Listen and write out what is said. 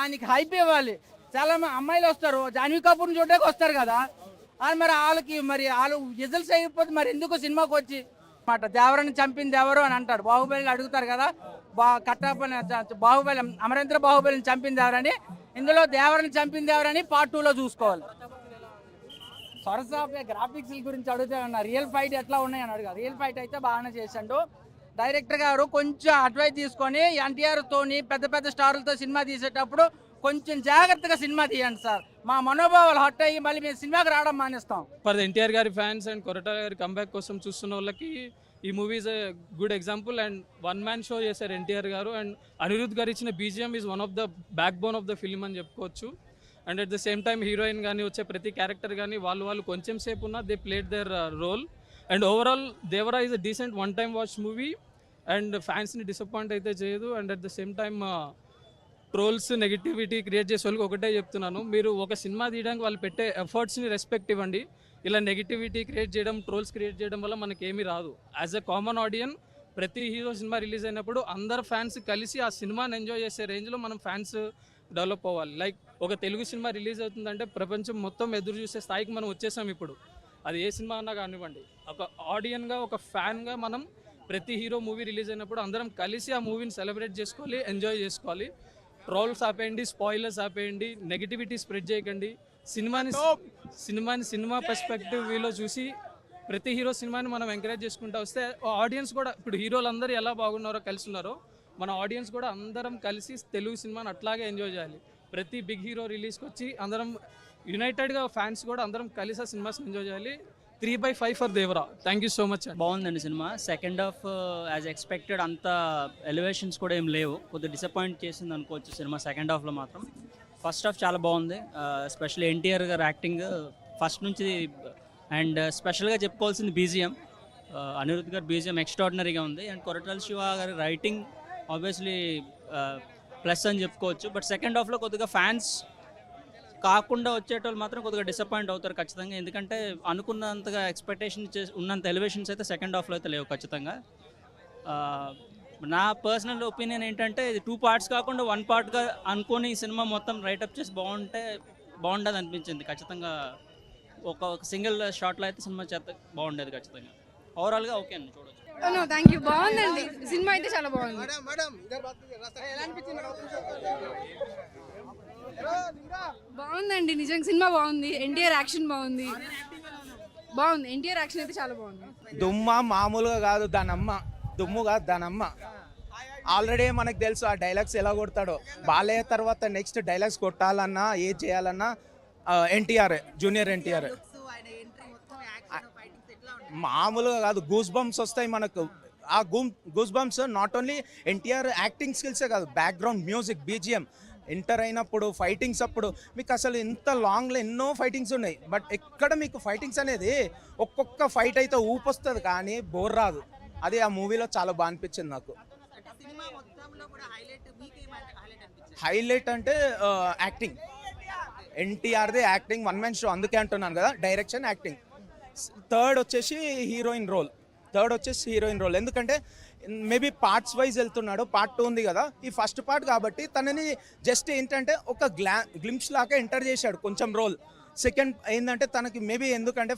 దానికి హైప్ ఇవ్వాలి. చాలా అమ్మాయిలు వస్తారు, జాన్వీ కపూర్ని చూడడానికి వస్తారు కదా, అది మరి వాళ్ళకి మరి వాళ్ళు రిజల్ట్స్ అయిపోతే మరి ఎందుకు సినిమాకి వచ్చి మాట దేవరని చంపింది ఎవరు అని అంటారు. బాహుబలి అడుగుతారు కదా, కట్టప్పని బాహుబలి అమరేంద్ర బాహుబలిని చంపింది ఎవరని, ఇందులో దేవరని చంపింది ఎవరని పార్ట్ 2లో చూసుకోవాలి. సరసా గ్రాఫిక్స్ గురించి అడుగుతామన్నా, రియల్ ఫైట్ ఎట్లా ఉన్నాయని అడుగు. రియల్ ఫైట్ అయితే బాగానే చేశాడు డైరెక్టర్ గారు. కొంచెం అడ్వైస్ తీసుకొని ఎన్టీఆర్ తోని పెద్ద పెద్ద స్టార్లతో సినిమా తీసేటప్పుడు కొంచెం జాగ్రత్తగా సినిమా తీయండి సార్. మా మనోభావాలు హట్ అయ్యి మళ్ళీ మేము సినిమాకి రావడం మానేస్తాం. ఫర్ ద ఎన్టీఆర్ గారి ఫ్యాన్స్ అండ్ కొరటాల గారి కంబ్యాక్ కోసం చూస్తున్న వాళ్ళకి ఈ movie is a good example. And one man show చేశారు ఎన్టీఆర్ గారు. అండ్ అనిరుద్ధ్ గారు ఇచ్చిన BGM is one of the backbone of the film అని చెప్పుకోవచ్చు. And at the same time heroine కానీ వచ్చే ప్రతి క్యారెక్టర్ కానీ వాళ్ళు కొంచెం సేపు ఉన్నా they played their role. And overall Devara is a decent one time watch movie. And ఫ్యాన్స్ని డిసప్పాయింట్ అయితే చేయదు. And at the same time trolls negativity create చేసే వాళ్ళకి ఒకటే చెప్తున్నాను, మీరు ఒక సినిమా తీయడానికి వాళ్ళు పెట్టే ఎఫర్ట్స్ని రెస్పెక్ట్ ఇవ్వండి. ఇలా నెగిటివిటీ క్రియేట్ చేయడం, ట్రోల్స్ క్రియేట్ చేయడం వల్ల మనకేమీ రాదు. యాజ్ అ కామన్ ఆడియన్ ప్రతి హీరో సినిమా రిలీజ్ అయినప్పుడు అందరు ఫ్యాన్స్ కలిసి ఆ సినిమాని ఎంజాయ్ చేసే రేంజ్లో మనం ఫ్యాన్స్ డెవలప్ అవ్వాలి. లైక్ ఒక తెలుగు సినిమా రిలీజ్ అవుతుందంటే ప్రపంచం మొత్తం ఎదురు చూసే స్థాయికి మనం వచ్చేసాం ఇప్పుడు. అది ఏ సినిమా అన్నా కానివ్వండి, ఒక ఆడియన్గా ఒక ఫ్యాన్గా మనం ప్రతి హీరో మూవీ రిలీజ్ అయినప్పుడు అందరం కలిసి ఆ మూవీని సెలబ్రేట్ చేసుకోవాలి, ఎంజాయ్ చేసుకోవాలి. ట్రోల్స్ ఆపేయండి, స్పాయిలర్స్ ఆపేయండి, నెగిటివిటీ స్ప్రెడ్ చేయకండి. సినిమా పర్స్పెక్టివ్ వీలో చూసి ప్రతి హీరో సినిమాని మనం ఎంకరేజ్ చేసుకుంటూ వస్తే ఆడియన్స్ కూడా, ఇప్పుడు హీరోలందరూ ఎలా బాగున్నారో కలిసి ఉన్నారో మన ఆడియన్స్ కూడా అందరం కలిసి తెలుగు సినిమాని అట్లాగే ఎంజాయ్ చేయాలి. ప్రతి బిగ్ హీరో రిలీజ్కి వచ్చి అందరం యునైటెడ్గా ఫ్యాన్స్ కూడా అందరం కలిసి ఆ సినిమాస్ని ఎంజాయ్ చేయాలి. 3/5 for Devara. Thank you so much. బాగుందండి సినిమా. సెకండ్ హాఫ్ యాజ్ ఎక్స్పెక్టెడ్ అంత ఎలివేషన్స్ కూడా ఏం లేవు, కొద్దిగా డిసప్పాయింట్ చేసింది అనుకోవచ్చు సినిమా సెకండ్ హాఫ్లో మాత్రం. ఫస్ట్ హాఫ్ చాలా బాగుంది, ఎస్పెషల్లీ ఎన్టీఆర్ గారు యాక్టింగ్ ఫస్ట్ నుంచి. అండ్ స్పెషల్గా చెప్పుకోవాల్సింది బీజిఎం, అనిరుద్ధ్ గారు బీజిఎం ఎక్స్ట్రాడినరీగా ఉంది. అండ్ కొరటాల శివ గారి రైటింగ్ ఆబ్వియస్లీ ప్లస్ అని చెప్పుకోవచ్చు. బట్ సెకండ్ హాఫ్లో కొద్దిగా ఫ్యాన్స్ కాకుండా వచ్చేటోళ్ళు మాత్రం కొద్దిగా డిసప్పాయింట్ అవుతారు ఖచ్చితంగా. ఎందుకంటే అనుకున్నంతగా ఎక్స్పెక్టేషన్ ఉన్నంత ఎలివేషన్స్ అయితే సెకండ్ హాఫ్లో అయితే లేవు ఖచ్చితంగా. నా పర్సనల్ ఒపీనియన్ ఏంటంటే ఇది 2 పార్ట్స్ కాకుండా 1 పార్ట్గా అనుకొని ఈ సినిమా మొత్తం రైటప్ చేసి బాగుండదు అనిపించింది ఖచ్చితంగా. ఒక సింగిల్ షాట్లో అయితే సినిమా చేత బాగుండేది ఖచ్చితంగా. ఓవరాల్గా ఓకే అండి, చూడొచ్చు. Thank you. బాగుందండి సినిమా అయితే చాలా బాగుంది. బాగుందండి నిజంగా సినిమా బాగుంది. ఎన్టీఆర్ యాక్షన్ బాగుంది. ఎన్టీఆర్ యాక్షన్ అయితే చాలా బాగుంది. దుమ్మ మామూలుగా కాదు, దానమ్మ దుమ్ము కాదు, దానమ్మ. ఆల్రెడీ మనకు తెలుసు ఆ డైలాగ్స్ ఎలా కొడతాడో. బాలయ్య తర్వాత నెక్స్ట్ డైలాగ్స్ కొట్టాలన్నా ఏ చేయాలన్నా ఎన్టీఆర్, జూనియర్ ఎన్టీఆర్. మామూలుగా కాదు, గూస్ బంప్స్ వస్తాయి మనకు. ఆ goose bumps not only NTR acting స్కిల్సే కాదు, బ్యాక్గ్రౌండ్ మ్యూజిక్, బీజిఎం ఎంటర్ అయినప్పుడు, ఫైటింగ్స్ అప్పుడు మీకు అసలు ఇంత లాంగ్లో ఎన్నో ఫైటింగ్స్ ఉన్నాయి. బట్ ఎక్కడ మీకు ఫైటింగ్స్ అనేది ఒక్కొక్క ఫైట్ అయితే ఊపొస్తుంది కానీ బోర్ రాదు. అది ఆ మూవీలో చాలా బాగా అనిపించింది నాకు. హైలైట్ అంటే యాక్టింగ్, ఎన్టీఆర్ది యాక్టింగ్, వన్ మ్యాన్ షో అందుకే అంటున్నాను కదా, డైరెక్షన్, యాక్టింగ్. థర్డ్ వచ్చేసి హీరోయిన్ రోల్. ఎందుకంటే మేబీ పార్ట్స్ వైజ్ వెళ్తున్నాడు, పార్ట్ 2 ఉంది కదా, ఈ ఫస్ట్ పార్ట్ కాబట్టి తనని జస్ట్ ఏంటంటే ఒక గ్లింప్స్ లాగా ఎంటర్ చేశాడు కొంచెం రోల్. సెకండ్ ఏంటంటే తనకి మేబీ ఎందుకంటే